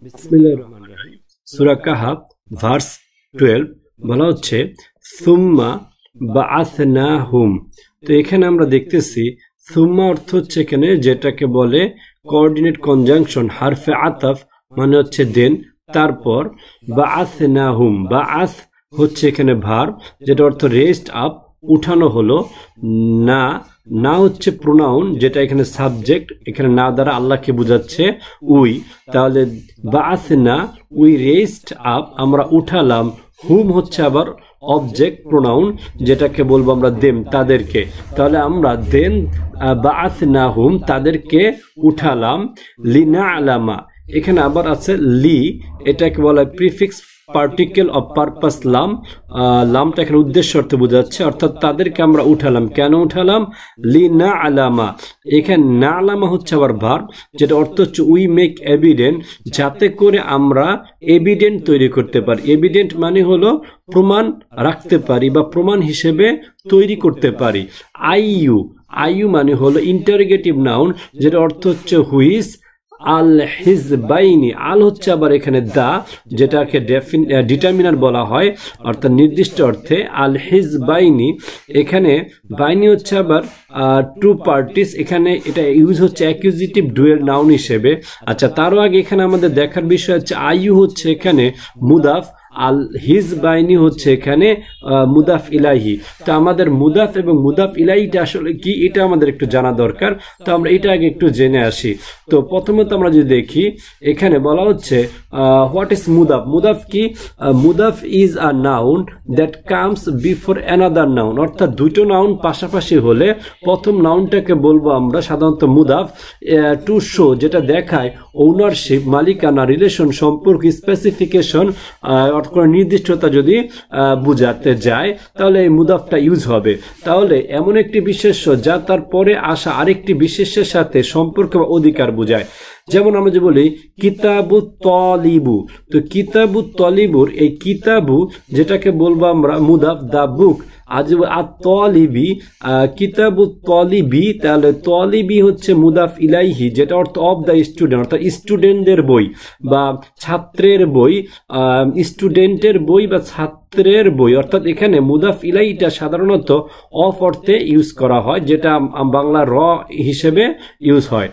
বিসমিল্লাহির রহমানির রহিম। সূরা কাহাফ ভার্স 12 বলা হচ্ছে সুম্মা বাআসনাহুম। তো এখানে আমরা দেখতেছি সুম্মা অর্থ হচ্ছে এখানে যেটাকে বলে কোঅর্ডিনেট কনজাংশন, হারফে আতাফ মানে হচ্ছে দেন, তারপর বাআসনাহুম, বাআস হচ্ছে এখানে ভার্ব যেটা অর্থ রেস্ট আপ, উঠানো হলো। না না হচ্ছে প্রোনাউন যেটা এখানে সাবজেক্ট, এখানে না দ্বারা আল্লাহকে বোঝাচ্ছে উই। তাহলে বাআসনা উই রেস্ট আপ, আমরা উঠালাম। হুম হচ্ছে আবার অবজেক্ট প্রোনাউন যেটাকে বলবো আমরা দেম, তাদেরকে। তাহলে আমরা দেন বাআসনা হুম, তাদেরকে উঠালাম। লিনা আলামা, এখানে আবার আছে লি, এটাকে বলা হয় প্রিফিক্স পার্টিকেল অফ পারপাস লাম। লামটা এখানে উদ্দেশ্য অর্থে বোঝাচ্ছে, অর্থাৎ তাদেরকে আমরা উঠালাম। কেন উঠালাম? লি না আলামা, এখানে না আলামা হচ্ছে আবার ভার্ব যেটা অর্থ হচ্ছে উই মেক এভিডেন্ট, যাতে করে আমরা এভিডেন্ট তৈরি করতে পারি। এভিডেন্ট মানে হলো প্রমাণ রাখতে পারি বা প্রমাণ হিসেবে তৈরি করতে পারি। আইইউ, আইইউ মানে হলো ইন্টারোগেটিভ নাউন যেটা অর্থ হচ্ছে হুইস। আল হিজবাইনি, আল হচ্ছে আবার এখানে দা যেটাকে ডিটারমিনার বলা হয়, অর্থাৎ নির্দিষ্ট অর্থে। আল হিজবাইনি, এখানে বাইনি হচ্ছে আবার টু পার্টিস, এখানে এটা ইউজ হচ্ছে অ্যাকিউজিটিভ ডুয়েল নাউন হিসেবে। আচ্ছা, তারও আগে এখানে আমাদের দেখার বিষয় হচ্ছে আইইউ হচ্ছে এখানে মুদাফ, আল হিজ বাইনি হচ্ছে এখানে মুদাফ ইলাহি। তো আমাদের মুদাফ এবং মুদাফ ইলাহিটা আসলে কি, এটা আমাদের একটু জানা দরকার। তো আমরা এটা আগে একটু জেনে আসি। তো প্রথমত আমরা যদি দেখি, এখানে বলা হচ্ছে হোয়াট ইজ মুদাফ। মুদাফ কি? মুদাফ is a noun that comes before another noun, অর্থাৎ দুটো নাউন পাশাপাশি হলে প্রথম নাউনটাকে বলবো আমরা সাধারণত মুদাফ। টু শো, যেটা দেখায় ওনারশিপ, মালিকানা, রিলেশন, সম্পর্ক, স্পেসিফিকেশন, কোনো নির্দিষ্টতা যদি বুঝাতে যায় তাহলে এই মুদাফটা ইউজ হবে। তাহলে এমন একটি বিশেষ্য যা তার পরে আসা আরেকটি বিশেষ্যের সাথে সম্পর্ক বা অধিকার বোঝায়। যেমন আমরা যে বলি কিতাবু তলিবু, তো কিতাবু তলিবুর এই কিতাবু যেটাকে বলবো আমরা মুদাফ, দা বুক। আজ তলিবি, কিতাবু তলিবি, তাহলে তলিবি হচ্ছে মুদাফ ইলাইহি যেটা অর্থ অফ দ্য স্টুডেন্ট, অর্থাৎ স্টুডেন্টদের বই বা ছাত্রের বই, স্টুডেন্টের বই বা ছাত্রের বই। অর্থাৎ এখানে মুদাফ ইলাইহিটা সাধারণত অফ অর্থে ইউজ করা হয়, যেটা বাংলা র হিসেবে ইউজ হয়।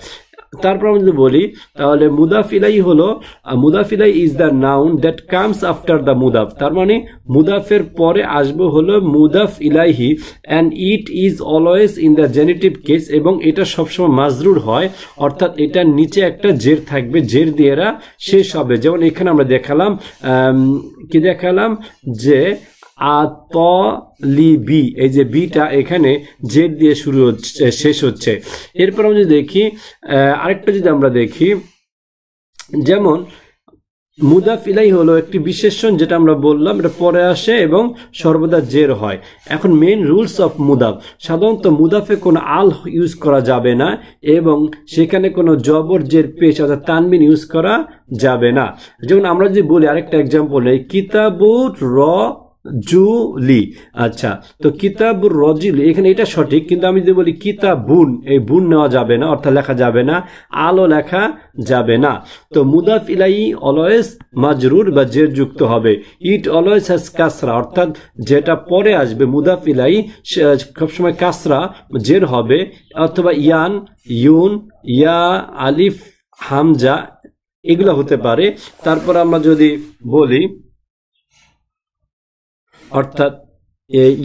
তারপর আমরা যদি বলি তাহলে মুদাফ ইলাইহি হলো, মুদাফ ইলাইহি is the noun that comes after the মুদাফ। তার মানে মুদাফের পরে আসবে হলো মুদাফ ইলাইহি, and it is always in the genitive case, এবং এটা সবসময় মাজরুর হয়, অর্থাৎ এটার নিচে একটা জের থাকবে, জের দিয়ে এরা শেষ হবে। যেমন এখানে আমরা দেখালাম, কি দেখালাম যে আতলিবি, এই যে বিটা এখানে জেড দিয়ে শুরু হচ্ছে, শেষ হচ্ছে। এরপর আমরা যদি দেখি আরেকটা, যদি আমরা দেখি যেমন মুদাফ ইলাইহি হলো একটি বিশেষণ যেটা আমরা বললাম এটা পরে আসে এবং সর্বদা জের হয়। এখন মেইন রুলস অফ মুদাফ, সাধারণত মুদাফে কোনো আল ইউজ করা যাবে না এবং সেখানে কোনো জবর জের পেশ অর্থাৎ তানবিন ইউজ করা যাবে না। যেমন আমরা যদি বলি আরেকটা এক্সাম্পল, কিতাবুর রজুলি। আচ্ছা, তো কিতাবুর রজুলি এখানে এটা সঠিক, কিন্তু আমি যদি বলি কিতাবুন, এই বুন নেওয়া যাবে না, অর্থাৎ লেখা যাবে না, আলো লেখা যাবে না। তো মুদাফ ইলাইহি অলওয়েজ মাজরুর বা জের যুক্ত হবে। ইট অলওয়েজ হ্যাজ কাসরা, অর্থাৎ যেটা পরে আসবে মুদাফ ইলাইহি সবসময় কাসরা জের হবে, অথবা ইয়ান, ইউন, ইয়া, আলিফ, হামজা এগুলো হতে পারে। তারপর আমরা যদি বলি অর্থাৎ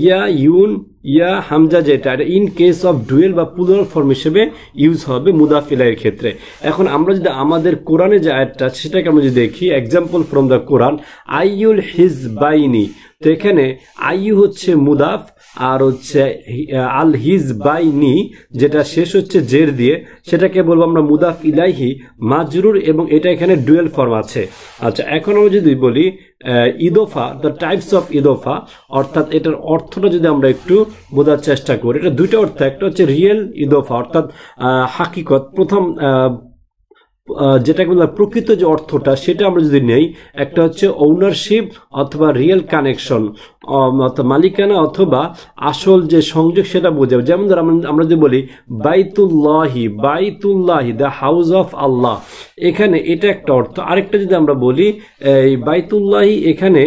ইয়া, ইউন, ইয়া, হামজা যেটা ইন কেস অফ ডুয়েল বা প্লুরাল ফর্ম হিসেবে ইউজ হবে মুদাফ ইলাইহির ক্ষেত্রে। এখন আমরা যদি আমাদের কোরআনে যে আয়াতটা সেটাকে আমরা যদি দেখি, এক্সাম্পল ফ্রম দ্য কোরআন, আইয়ুল হিজবাইনি, তো এখানে আইয়ু হচ্ছে মুদাফ আর হচ্ছে আল হিজবাইনি যেটা শেষ হচ্ছে জের দিয়ে, সেটাকে বলবো আমরা মুদাফ ইলাইহি মাজরুর, এবং এটা এখানে ডুয়েল ফর্ম আছে। আচ্ছা, এখন আমরা যদি বলি ইদোফা, দ্য টাইপস অফ ইদোফা, অর্থাৎ এটার অর্থটা যদি আমরা একটু বোঝার চেষ্টা করি, এটা দুটো অর্থ, একটা হচ্ছে রিয়েল ইদোফা অর্থাৎ হাকিকত, প্রথম যেটাকে বলা প্রকৃত যে অর্থটা সেটা আমরা যদি নেই, একটা হচ্ছে ওনারশিপ অথবা রিয়েল কানেকশন, অর্থাৎ মালিকানা অথবা আসল যে সংযোগ সেটা বোঝাবে। যেমন ধর আমরা যদি বলি বাইতুল্লাহি, বাইতুল্লাহি দ্য হাউস অফ আল্লাহ, এখানে এটা একটা অর্থ। আরেকটা যদি আমরা বলি এই বাইতুল্লাহি, এখানে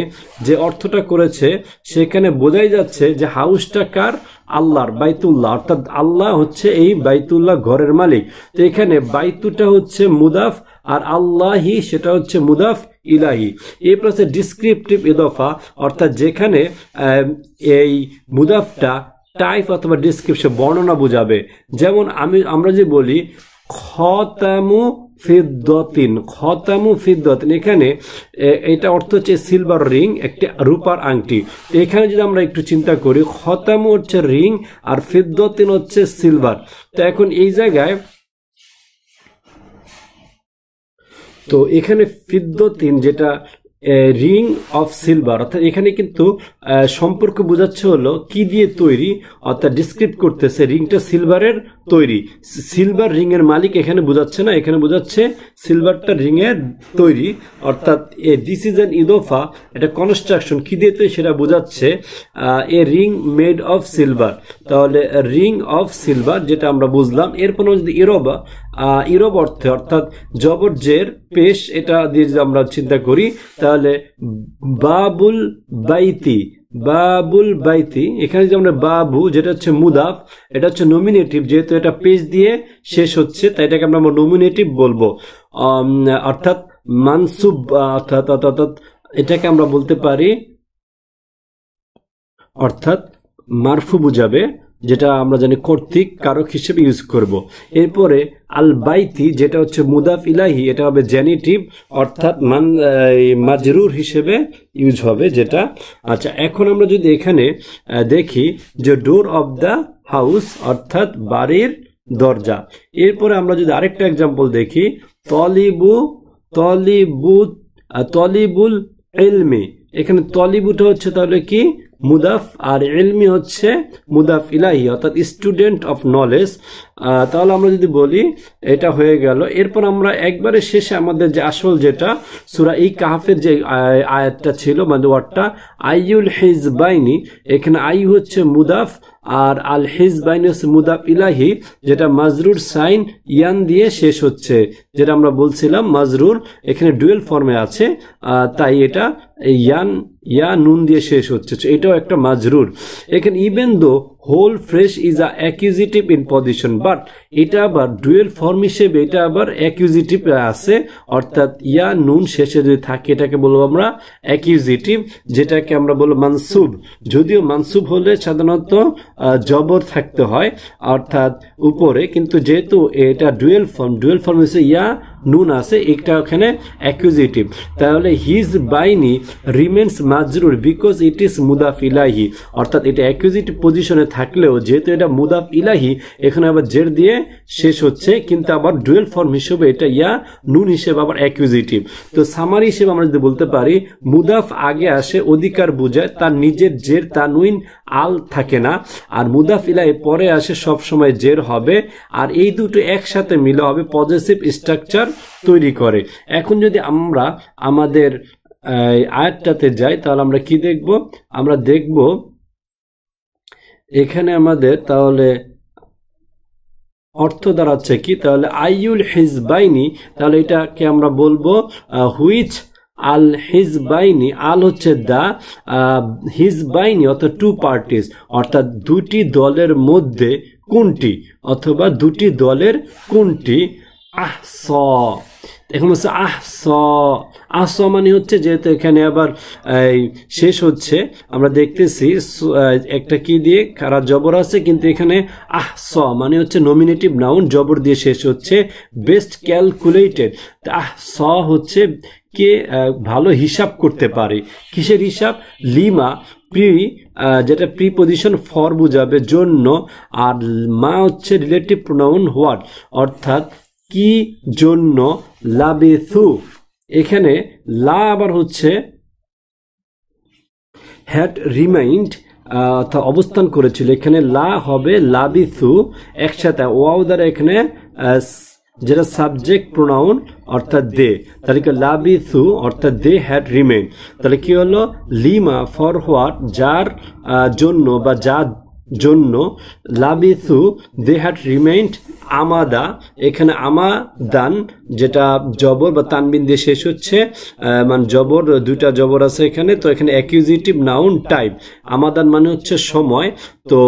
যে অর্থটা করেছে সেখানে বোঝাই যাচ্ছে যে হাউসটা কার? আল্লাহর, বাইতুল্লাহ, অর্থাৎ আল্লাহ হচ্ছে এই বাইতুল্লাহ ঘরের মালিক। তো এখানে বাইতুটা হচ্ছে মুদাফ আর আল্লাহি সেটা হচ্ছে মুদাফ ইলাহি। এরপর হচ্ছে ডিসক্রিপটিভ ইদফা, অর্থাৎ যেখানে এই মুদাফটা টাইপ অথবা ডিসক্রিপশন বর্ণনা বোঝাবে। যেমন আমরা যে বলি খতামু ফিদ্দতিন, খতামু ফিদ্দতিন, এখানে এটা অর্থ হচ্ছে সিলভার রিং, একটি রূপার আংটি। এখানে যদি আমরা একটু চিন্তা করি, খতামু হচ্ছে রিং আর ফিদ্দতিন হচ্ছে সিলভার। তো এখন এই জায়গায় তো এখানে ফিদ্দতিন যেটা রিং অফ সিলভার, অর্থাৎ এখানে কিন্তু সম্পর্ক বোঝাচ্ছে হলো কি দিয়ে তৈরি, অর্থাৎ ডিসক্রিপ্ট করতেছে রিংটা সিলভারের তৈরি। সিলভার রিং এর মালিক এখানে বোঝাচ্ছে না, এখানে বোঝাচ্ছে সিলভারটা রিং এর তৈরি। অর্থাৎ দিস ইজ অ্যান ইদোফা, এটা কনস্ট্রাকশন কি দিয়ে তৈরি সেটা বোঝাচ্ছে। এ রিং মেড অফ সিলভার, তাহলে রিং অফ সিলভার যেটা আমরা বুঝলাম। এরপর যদি ইরোবা, ইরোব অর্থে অর্থাৎ জবর জের পেশ, এটা দিয়ে যদি আমরা চিন্তা করি তাহলে বাবুল বাইতি, বাবুল বাইতি, এখানে যে আমরা বাবু যেটা হচ্ছে মুদাফ, এটা হচ্ছে নমিনেটিভ, যেহেতু এটা পেশ দিয়ে শেষ হচ্ছে তাই এটাকে আমরা নমিনেটিভ বলবো। অর্থাৎ মানসুব, অর্থাৎ এটাকে আমরা বলতে পারি অর্থাৎ মারফু বুঝাবে, যেটা আমরা জানি কর্তৃক কারক হিসেবে ইউজ করব। এরপরে আল বাইতি যেটা হচ্ছে মুদাফ ইলাহি, এটা হবে জেনিটিভ, অর্থাৎ মাজরুর হিসেবে ইউজ হবে যেটা। আচ্ছা, এখন আমরা যদি এখানে দেখি যে ডোর অফ দ্য হাউস, অর্থাৎ বাড়ির দরজা। এরপরে আমরা যদি আরেকটা এক্সাম্পল দেখি, তলিবুল ইলমি, এখানে তলিবুটা হচ্ছে তাহলে কি মুদাফ আর ইলমি হচ্ছে মুদাফ ইলাহি, অর্থাৎ স্টুডেন্ট অফ নলেজ। তাহলে আমরা যদি বলি এটা হয়ে গেল। এরপর আমরা একবারে শেষে আমাদের যে আসল যেটা সূরা এই কাহাফের যে আয়াতটা ছিল, মানে ওয়ার্ডটা আইউল হিজবাইনি, এখানে আই হচ্ছে মুদাফ আর আল হিজবাইনি হচ্ছে মুদাফ ইলাহি, যেটা মাজরুর সাইন ইয়ান দিয়ে শেষ হচ্ছে, যেটা আমরা বলছিলাম মাজরুর এখানে ডুয়েল ফর্মে আছে, তাই এটা ইয়া নুন দিয়ে শেষ হচ্ছে, এটাও একটা মাজরুর। এখানে even though whole phrase is a accusative in position, but এটা আবার ডুয়েল ফর্ম হিসেবে এটা আবার অ্যাকিউজিটিভ আছে, অর্থাৎ ইয়া নুন শেষে যদি থাকে এটাকে বলবো আমরা অ্যাকিউজিটিভ, যেটাকে আমরা বলবো মানসুব। যদিও মানসুব হলে সাধারণত জবর থাকতে হয় অর্থাৎ উপরে, কিন্তু যেহেতু এটা ডুয়েল ফর্ম হচ্ছে ইয়া নুন আছে, এটা ওখানে অ্যাকিউজিটিভ। তাহলে হিজ বাইনি রিমেন্স মাজরুর বিকজ ইট ইজ মুদাফ ইলাহি, অর্থাৎ এটা অ্যাকিউজিটিভ পজিশনে থাকলেও যেহেতু এটা মুদাফ ইলাহি এখানে আবার জের দিয়ে শেষ হচ্ছে, কিন্তু আবার ডুয়েল ফর্ম হিসেবে এটা ইয়া নুন হিসেবে আবার অ্যাকিউজিটিভ। তো সামারি হিসেবে আমরা যদি বলতে পারি মুদাফ আগে আসে অধিকার বোঝায়, তার নিজের জের তানউইন আল থাকে না, আর মুদাফ ইলাহি পরে আসে সব সময় জের হবে, আর এই দুটো একসাথে মিলে হবে পজিটিভ স্ট্রাকচার তৈরি করে। এখন যদি আমরা আমাদের আয়াতটাতে যাই তাহলে আমরা কি দেখব? আমরা দেখব এখানে আমাদের তাহলে অর্থ দাঁড়াচ্ছে কি, তাহলে আইউল হিজবাইনি, তাহলে এটাকে আমরা বলবো হুইচ আল হিজবাইনি, আল হচ্ছে দা, হিজবাইনি অর্থাৎ টু পার্টিস, অর্থাৎ দুটি দলের মধ্যে কোনটি, অথবা দুটি দলের কোনটি। আহস, এখন হচ্ছে আহস মানে হচ্ছে যেহেতু এখানে আবার শেষ হচ্ছে, আমরা দেখতেছি একটা কি দিয়ে খারাপ জবর আছে, কিন্তু এখানে আহস মানে হচ্ছে নমিনেটিভ নাউন, জবর দিয়ে শেষ হচ্ছে। বেস্ট ক্যালকুলেটেড, আহস হচ্ছে কে ভালো হিসাব করতে পারে, কিসের হিসাব? লিমা যেটা প্রিপজিশন ফর বুঝাবে জন্য, আর মা হচ্ছে রিলেটিভ প্রোনাউন হোয়াট, অর্থাৎ কি জন্য। লাবিথু, এখানে লা আবার হচ্ছে হ্যাড রিমাইন্ড, অবস্থান করেছিল, এখানে লা হবে লাবিথু একসাথে, ওয়াও দ্বারা এখানে যেটা সাবজেক্ট প্রোনাউন অর্থাৎ দে, তাহলে কি লাবিথু অর্থাৎ দে হ্যাড রিমেইন, তাহলে কি হলো লিমা ফর হোয়াট যার জন্য বা যার জন্য, লাবিথু দে হ্যাড রিমেইন্ড আমাদা, এখানে আমাদান যেটা জবর বা তানবিন দিয়ে শেষ হচ্ছে, মানে জবর দুইটা জবর আছে এখানে, তো এখানে অ্যাকিউজিটিভ নাউন টাইপ, আমাদান মানে হচ্ছে সময়, তো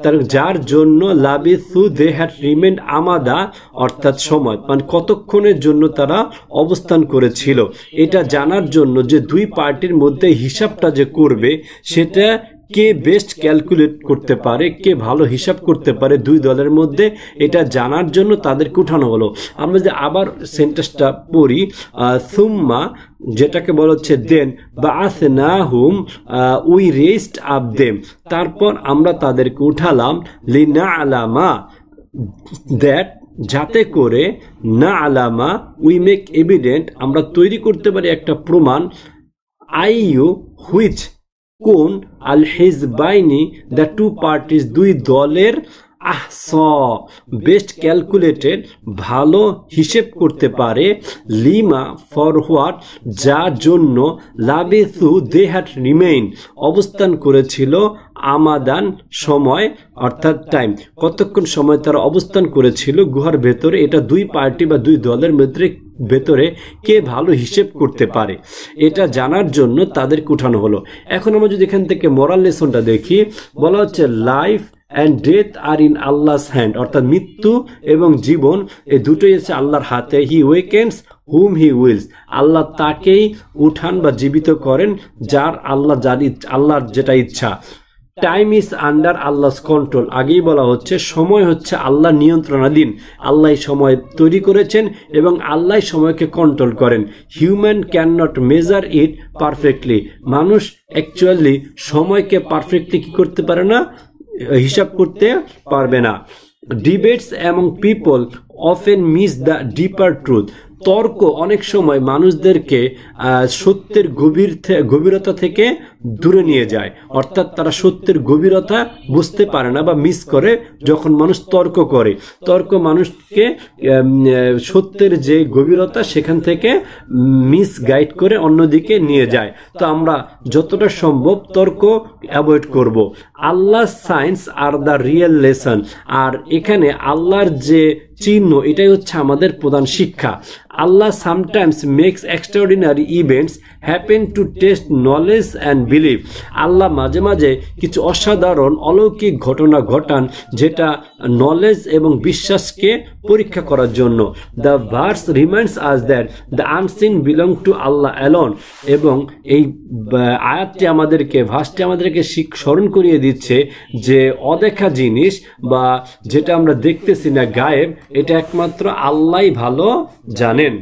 তার যার জন্য লাবিথু দে হ্যাড রিমেইন্ড আমাদা অর্থাৎ সময়, মানে কতক্ষণের জন্য তারা অবস্থান করেছিল। এটা জানার জন্য যে দুই পার্টির মধ্যে হিসাবটা যে করবে সেটা কে বেস্ট ক্যালকুলেট করতে পারে, কে ভালো হিসাব করতে পারে দুই দলের মধ্যে, এটা জানার জন্য তাদেরকে উঠানো হলো। আমরা যদি আবার সেন্টেন্সটা পড়ি, সুম্মা যেটাকে বলা হচ্ছে দেন বাআসনাহুম উই রেজড আপ দেম, তারপর আমরা তাদেরকে উঠালাম লিনাআলামা দ্যাট যাতে করে, না আলামা উই মেক এভিডেন্ট আমরা তৈরি করতে পারি একটা প্রমাণ, আইয়ু হুইচ কোন, আল হিজবাইনি দ্য টু পার্টিস দুই দলের, আহস বেস্ট ক্যালকুলেটেড ভালো হিসেব করতে পারে, লিমা ফর হোয়াট যার জন্য, লাবিথু দে হ্যাড রিমেইন অবস্থান করেছিল, আমাদান সময় অর্থাৎ টাইম কতক্ষণ সময় তারা অবস্থান করেছিল গুহার ভেতরে, এটা দুই পার্টি বা দুই দলের মধ্যে ভেতরে কে ভালো হিসেব করতে পারে এটা জানার জন্য তাদেরকে উঠানো হলো। এখন আমরা যদি এখান থেকে মোরাল লেসনটা দেখি, বলা হচ্ছে life and death are in Allah's hand, অর্থাৎ মৃত্যু এবং জীবন এই দুটোই হচ্ছে আল্লাহর হাতে, হি ওয়েকেন্স হুম হি উইলস, আল্লাহ তাকেই উঠান বা জীবিত করেন যার আল্লাহর যেটা ইচ্ছা। টাইম ইজ আন্ডার আল্লাহস কন্ট্রোল, আগেই বলা হচ্ছে সময় হচ্ছে আল্লাহ নিয়ন্ত্রণাধীন, আল্লাহ সময় তৈরি করেছেন এবং আল্লাহ সময়কে কন্ট্রোল করেন। Human can not measure it perfectly, মানুষ অ্যাকচুয়ালি সময়কে পারফেক্টলি কি করতে পারে না, হিসাব করতে পারবে না। Debates among people often miss the deeper truth, তর্ক অনেক সময় মানুষদেরকে সত্যের গভীরতা থেকে দূরে নিয়ে যায়, অর্থাৎ তারা সত্যের গভীরতা বুঝতে পারে না বা মিস করে। যখন মানুষ তর্ক করে, তর্ক মানুষকে সত্যের যে গভীরতা সেখান থেকে মিস গাইড করে অন্যদিকে নিয়ে যায়। তো আমরা যতটা সম্ভব তর্ক অ্যাভয়েড করব। Allah signs are the real lesson, আর এখানে আল্লাহর যে চিহ্ন এটাই হচ্ছে আমাদের প্রধান শিক্ষা। Allah sometimes makes extraordinary events happen to test knowledge and believe, Allah মাঝে মাঝে কিছু অসাধারণ অলৌকিক ঘটনা ঘটান যেটা নলেজ এবং বিশ্বাসকে পরীক্ষা করার জন্য। The verse reminds us that the unseen belong to Allah alone, এবং এই আয়াতটি আমাদেরকে ভার্সটি আমাদেরকে স্মরণ করিয়ে দিচ্ছে যে অদেখা জিনিস বা যেটা আমরা দেখতেছি না গায়েব, এটা একমাত্র আল্লাহই ভালো জানেন।